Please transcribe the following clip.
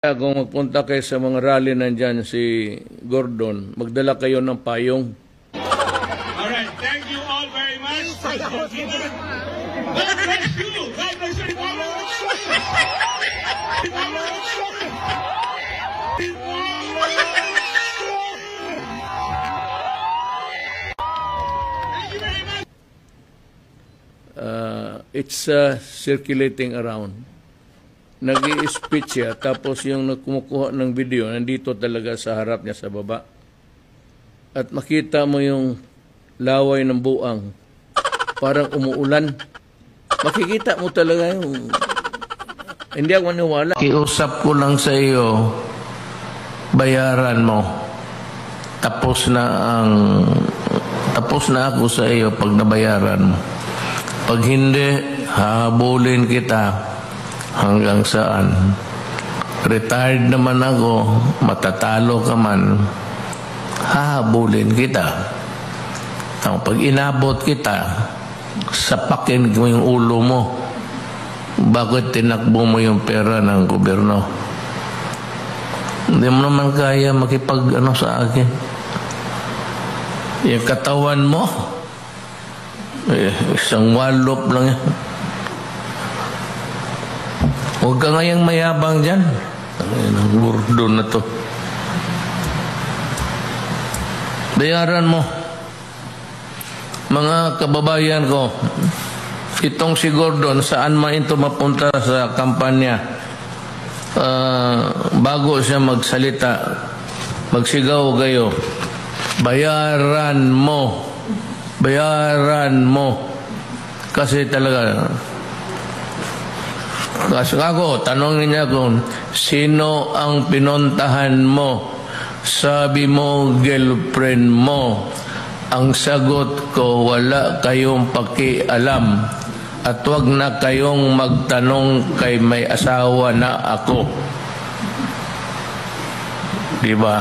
Kung magpunta kayo sa mga rally nandyan si Gordon, magdala kayo ng payong. Alright, thank you all very much. God bless you. God bless you. It's circulating around. Nag-i-speech siya, tapos yung kumukuha ng video, nandito talaga sa harap niya sa baba. At makita mo yung laway ng buang, parang umuulan. Makikita mo talaga yung... Hindi ako maniwala. Iusap ko lang sa iyo, bayaran mo. Tapos na ako sa iyo pag nabayaran mo. Pag hindi, hahabulin kita. Hanggang saan? Retired naman ako, matatalo ka man, hahabulin kita. Pag inabot kita, sapakin mo yung ulo mo. Bakit tinakbo mo yung pera ng gobyerno? Hindi mo naman kaya makipag-ano sa akin. Yung katawan mo, isang wallop lang yan. Huwag ka ngayang mayabang dyan. Ang burdo na to. Bayaran mo. Mga kababayan ko, itong si Gordon, saan man ito mapunta sa kampanya, bago siya magsalita, magsigaw kayo, bayaran mo. Bayaran mo. Kasi talaga... Kasi ako, tanongin niya kung sino ang pinuntahan mo. Sabi mo, girlfriend mo. Ang sagot ko, wala kayong pakialam. At wag na kayong magtanong kay may asawa na ako. Diba?